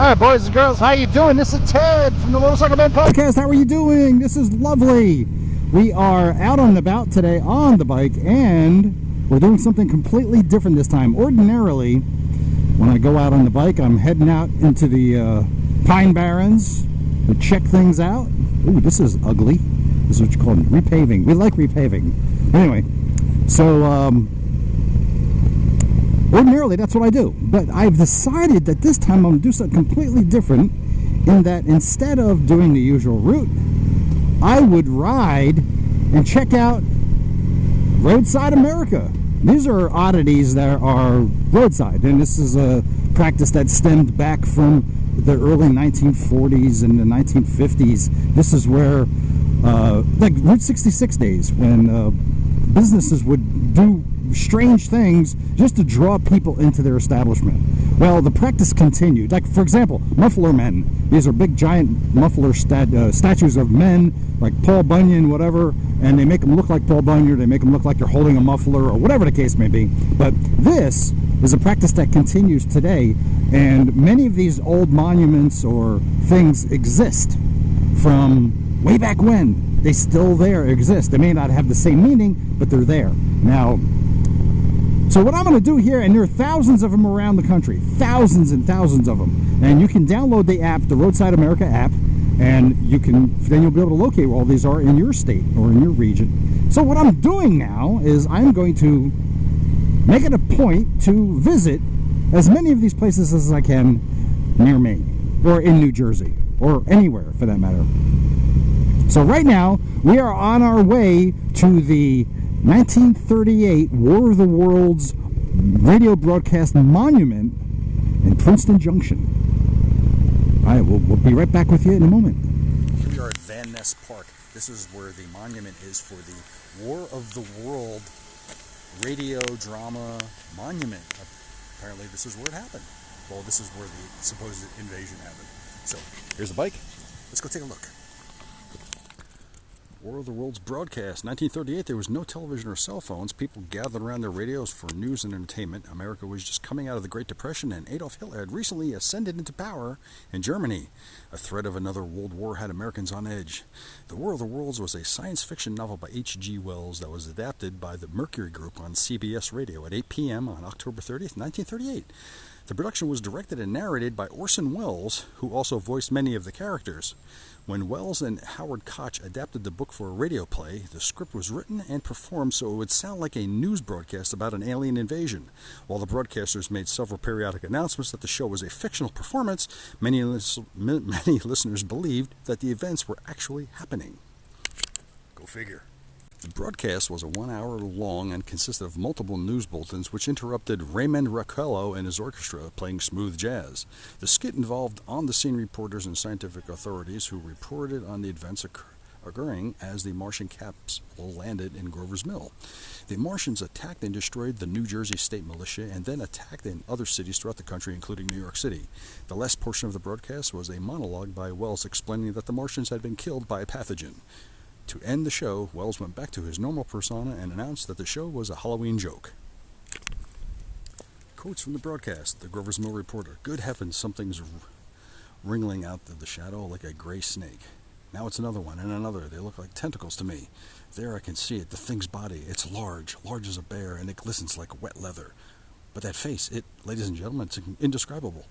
Alright, boys and girls, how you doing? This is Ted from the Motorcycle Man Podcast. How are you doing? This is lovely. We are out and about today on the bike, and we're doing something completely different this time. Ordinarily, when I go out on the bike, I'm heading out into the Pine Barrens to check things out. Ooh, this is ugly. This is what you call repaving. We like repaving. Anyway, so ordinarily, that's what I do. But I've decided that this time I'm going to do something completely different, in that instead of doing the usual route, I would ride and check out Roadside America. These are oddities that are roadside, and this is a practice that stemmed back from the early 1940s and the 1950s. This is where, like Route 66 days, when businesses would do strange things just to draw people into their establishment. Well, the practice continued. Like, for example, muffler men. These are big, giant muffler statues of men, like Paul Bunyan, whatever, and they make them look like Paul Bunyan, they make them look like they're holding a muffler, or whatever the case may be. But this is a practice that continues today, and many of these old monuments or things exist from way back when. They still exist. They may not have the same meaning, but they're there. Now, so what I'm going to do here, and there are thousands of them around the country, thousands and thousands of them, and you can download the app, the Roadside America app, and then you'll be able to locate where all these are in your state or in your region. So what I'm doing now is I'm going to make it a point to visit as many of these places as I can near me, or in New Jersey, or anywhere for that matter. So right now, we are on our way to the 1938 War of the Worlds radio broadcast monument in Princeton Junction. All right, we'll be right back with you in a moment. Here we are at Van Ness Park. This is where the monument is for the War of the World radio drama monument. Apparently this is where it happened. Well, this is where the supposed invasion happened. So, here's the bike. Let's go take a look. War of the Worlds broadcast. 1938, there was no television or cell phones. People gathered around their radios for news and entertainment. America was just coming out of the Great Depression, and Adolf Hitler had recently ascended into power in Germany. A threat of another world war had Americans on edge. The War of the Worlds was a science fiction novel by H.G. Wells that was adapted by the Mercury Group on CBS Radio at 8 p.m. on October 30th, 1938. The production was directed and narrated by Orson Welles, who also voiced many of the characters. When Wells and Howard Koch adapted the book for a radio play, the script was written and performed so it would sound like a news broadcast about an alien invasion. While the broadcasters made several periodic announcements that the show was a fictional performance, many listeners believed that the events were actually happening. Go figure. The broadcast was a 1 hour long and consisted of multiple news bulletins which interrupted Raymond Raquello and his orchestra playing smooth jazz. The skit involved on-the-scene reporters and scientific authorities who reported on the events occurring as the Martian capsule landed in Grover's Mill. The Martians attacked and destroyed the New Jersey State Militia and then attacked in other cities throughout the country, including New York City. The last portion of the broadcast was a monologue by Wells explaining that the Martians had been killed by a pathogen. To end the show, Wells went back to his normal persona and announced that the show was a Halloween joke. Quotes from the broadcast. The Grover's Mill reporter. Good heavens, something's wriggling out of the shadow like a gray snake. Now it's another one and another. They look like tentacles to me. There I can see it, the thing's body. It's large as a bear, and it glistens like wet leather. But that face, ladies and gentlemen, it's indescribable.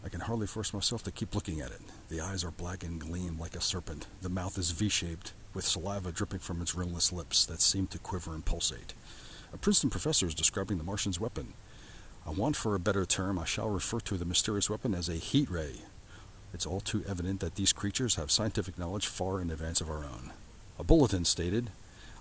I can hardly force myself to keep looking at it. The eyes are black and gleam like a serpent. The mouth is V-shaped, with saliva dripping from its rimless lips that seem to quiver and pulsate. A Princeton professor is describing the Martian's weapon. I want for a better term, I shall refer to the mysterious weapon as a heat ray. It's all too evident that these creatures have scientific knowledge far in advance of our own. A bulletin stated,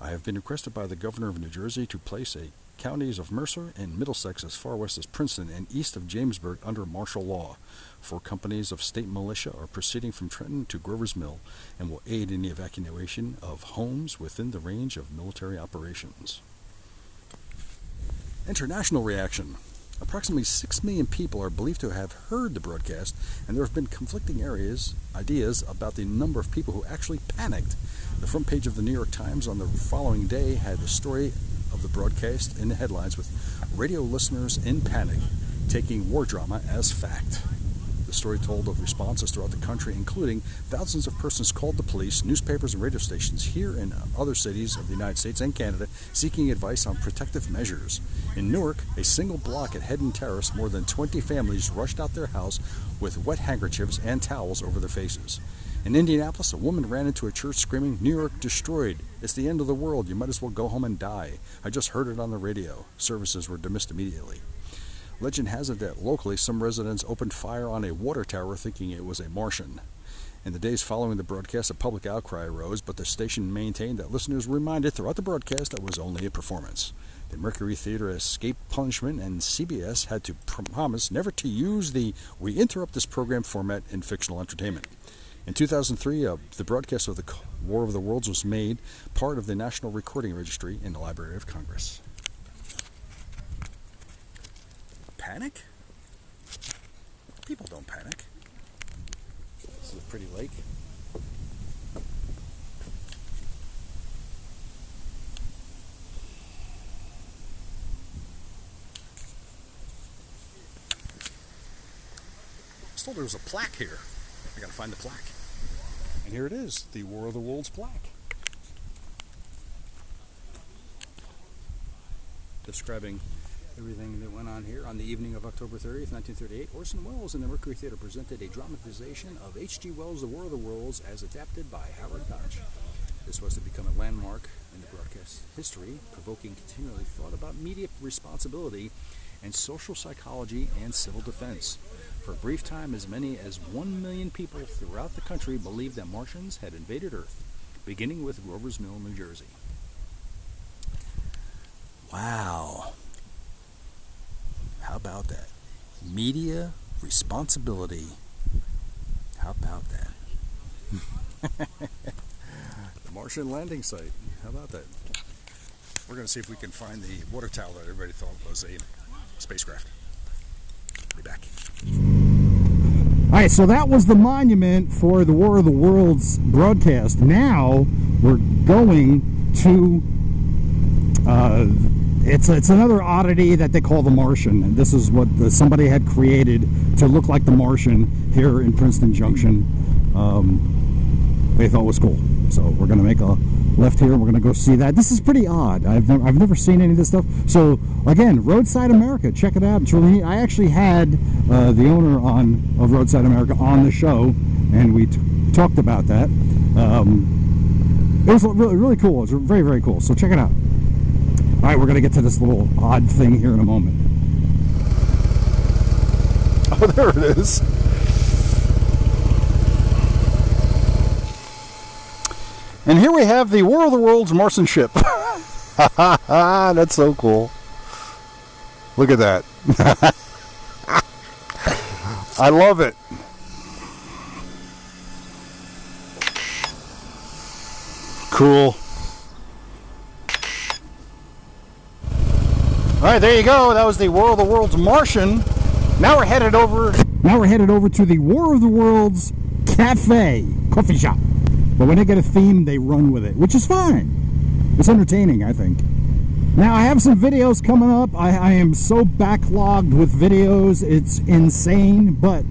I have been requested by the governor of New Jersey to place counties of Mercer and Middlesex as far west as Princeton and east of Jamesburg under martial law. 4 companies of state militia are proceeding from Trenton to Grover's Mill and will aid in the evacuation of homes within the range of military operations. International reaction. Approximately 6 million people are believed to have heard the broadcast, and there have been conflicting ideas about the number of people who actually panicked. The front page of the New York Times on the following day had the story of the broadcast in the headlines with radio listeners in panic, taking war drama as fact. The story told of responses throughout the country, including thousands of persons called the police, newspapers, and radio stations here in other cities of the United States and Canada seeking advice on protective measures. In Newark, a single block at Hedden Terrace, more than 20 families rushed out their house with wet handkerchiefs and towels over their faces. In Indianapolis, a woman ran into a church screaming, "New York destroyed. It's the end of the world. You might as well go home and die. I just heard it on the radio." Services were dismissed immediately. Legend has it that locally, some residents opened fire on a water tower thinking it was a Martian. In the days following the broadcast, a public outcry arose, but the station maintained that listeners were reminded throughout the broadcast that it was only a performance. The Mercury Theater escaped punishment, and CBS had to promise never to use the "we interrupt this program" format in fictional entertainment. In 2003, the broadcast of the War of the Worlds was made part of the National Recording Registry in the Library of Congress. Panic? People don't panic. This is a pretty lake. I was told there was a plaque here. I gotta find the plaque. And here it is, the War of the Worlds plaque. Describing everything that went on here on the evening of October 30th, 1938. Orson Welles and the Mercury Theater presented a dramatization of H.G. Wells' The War of the Worlds as adapted by Howard Koch. This was to become a landmark in the broadcast history, provoking continually thought about media responsibility and social psychology and civil defense. For a brief time, as many as 1 million people throughout the country believed that Martians had invaded Earth, beginning with Grover's Mill, New Jersey. Wow. How about that? Media responsibility. How about that? The Martian landing site. How about that? We're going to see if we can find the water tower that everybody thought was a spacecraft. Be back. All right, so that was the monument for the War of the Worlds broadcast. Now we're going to it's another oddity that they call the Martian, and this is what somebody had created to look like the Martian here in Princeton Junction. They thought was cool, so we're going to make a left here. We're going to go see that. This is pretty odd. I've never seen any of this stuff. So again, Roadside America, check it out. It's really neat. I actually had the owner of Roadside America on the show, and we talked about that. It was really, really cool. It was very, very cool. So check it out. All right, we're going to get to this little odd thing here in a moment. Oh, there it is. And here we have the War of the Worlds Martian ship. That's so cool. Look at that. I love it. Cool. All right, there you go. That was the War of the Worlds Martian. Now we're headed over to the War of the Worlds coffee shop. But when they get a theme, they run with it, which is fine. It's entertaining, I think. Now, I have some videos coming up. I am so backlogged with videos, it's insane. But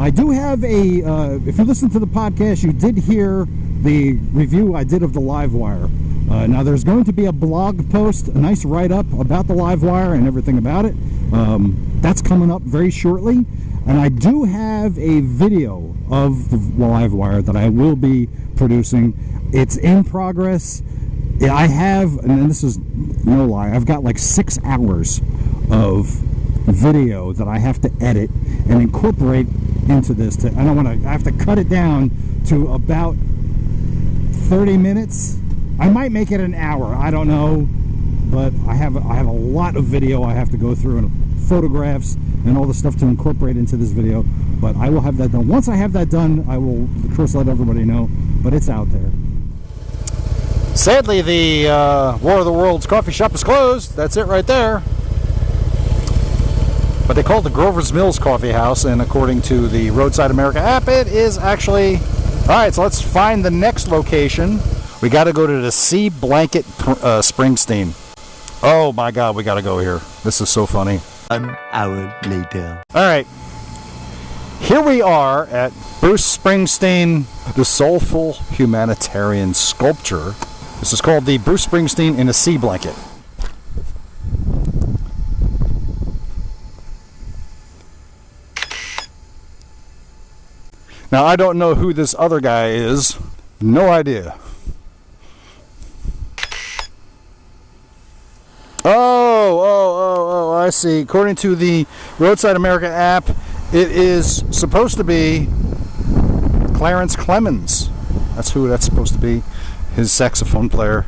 I do have if you listen to the podcast, you did hear the review I did of the Livewire. Now, there's going to be a blog post, a nice write-up about the Livewire and everything about it. That's coming up very shortly. And I do have a video of the Livewire that I will be producing. It's in progress. I have, and this is no lie, I've got like 6 hours of video that I have to edit and incorporate into this. I have to cut it down to about 30 minutes. I might make it an hour, I don't know, but I have a lot of video I have to go through, and photographs and all the stuff to incorporate into this video. But I will have that done. Once I have that done, I will, of course, let everybody know, but it's out there. Sadly, the War of the Worlds coffee shop is closed. That's it right there. But they call it the Grover's Mills Coffee House, and according to the Roadside America app, it is actually... Alright, so let's find the next location. We got to go to the Sea Blanket Springsteen. Oh my God, we got to go here. This is so funny. 1 hour later. Alright. Here we are at Bruce Springsteen, the Soulful Humanitarian Sculpture. This is called the Bruce Springsteen in a Sea Blanket. Now, I don't know who this other guy is. No idea. Oh, I see. According to the Roadside America app, it is supposed to be Clarence Clemens. That's who that's supposed to be, his saxophone player.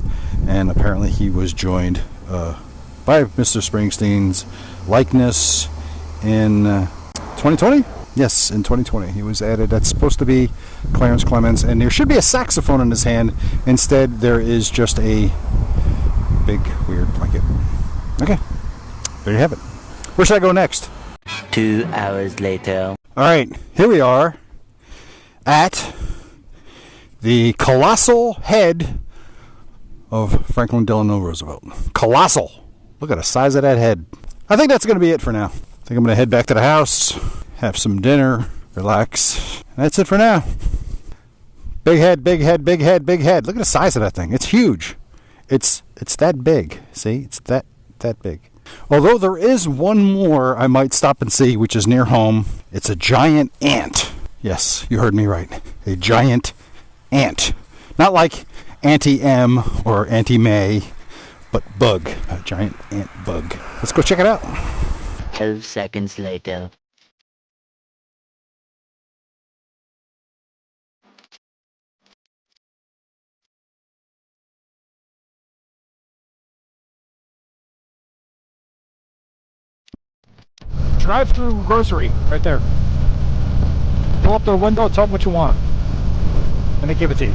And apparently he was joined by Mr. Springsteen's likeness in 2020? Yes, in 2020. He was added. That's supposed to be Clarence Clemens. And there should be a saxophone in his hand. Instead, there is just a big, weird blanket. Okay. There you have it. Where should I go next? 2 hours later. All right. Here we are at the colossal head of Franklin Delano Roosevelt. Colossal. Look at the size of that head. I think that's going to be it for now. I think I'm going to head back to the house, have some dinner, relax. That's it for now. Big head, big head, big head, big head. Look at the size of that thing. It's huge. It's that big. See? It's that big. Although there is one more I might stop and see, which is near home. It's a giant ant. Yes, you heard me right. A giant ant. Not like Auntie M or Auntie May, but bug. A giant ant bug. Let's go check it out. 12 seconds later. Drive-through grocery, right there. Pull up the window, tell them what you want, and they give it to you.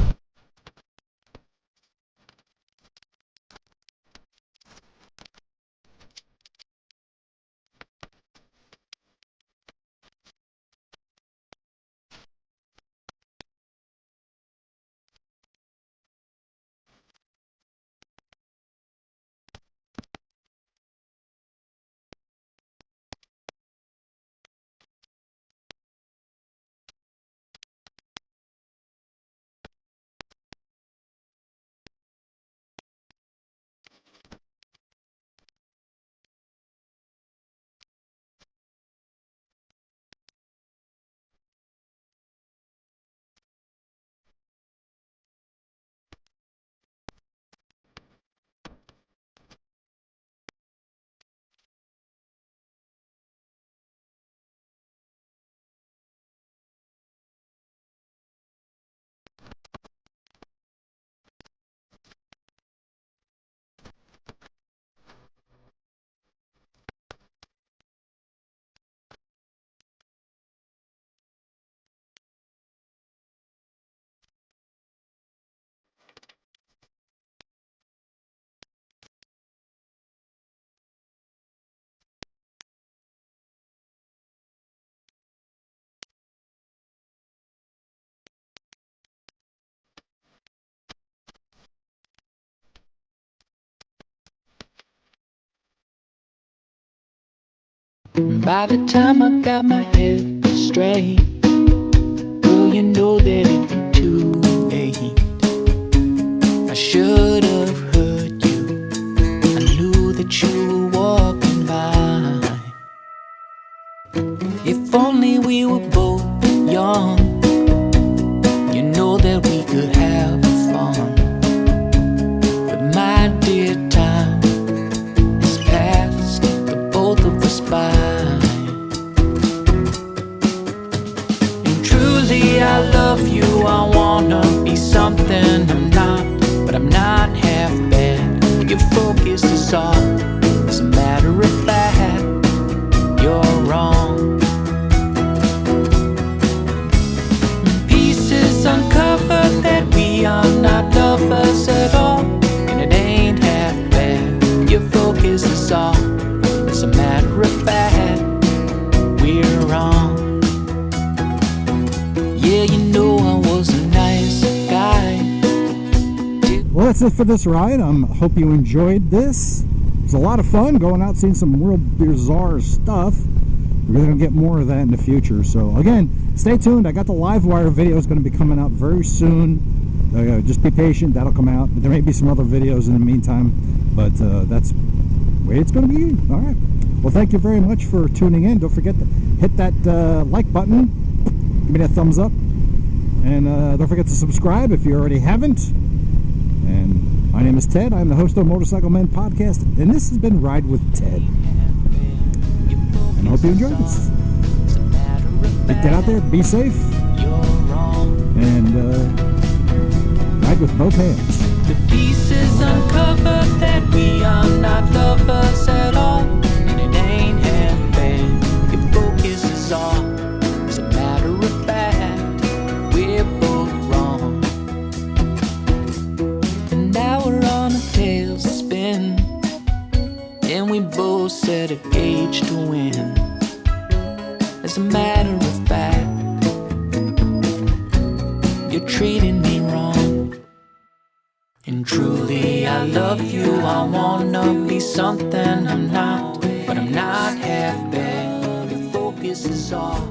By the time I got my head straight, girl, you know that it's too late. I should have heard you. I knew that you were walking by. If only we were both young, you know that we could have fun. But my dear, time has passed the both of us by. I love you, I wanna be something I'm not, but I'm not half bad. Your focus is off, as a matter of fact, you're wrong. Pieces uncover that we are not lovers at all, and it ain't half bad. Your focus is off, as a matter of fact, we're wrong. Yeah, you know I was a nice guy. Well, that's it for this ride. Hope you enjoyed this. It was a lot of fun going out seeing some real bizarre stuff. we're going to get more of that in the future. So again, stay tuned. I got the Livewire video is going to be coming out very soon. Just be patient. That'll come out. There may be some other videos in the meantime, but that's the way it's going to be. All right. Well, thank you very much for tuning in. Don't forget to hit that like button. Give me that thumbs up. And don't forget to subscribe if you already haven't. And my name is Ted. I'm the host of Motorcycle Men Podcast. And this has been Ride with Ted. And I hope you enjoyed this. Get out there, be safe, and ride with both hands. The pieces uncovered that we are not lovers at all. And it ain't half bad. Your focus is off. As a matter of fact, we're both wrong. And now we're on a tailspin, and we both set a gauge to win. As a matter of fact, you're treating me wrong. And truly I love you. I wanna be something I'm not, but I'm not half bad. Your focus is off.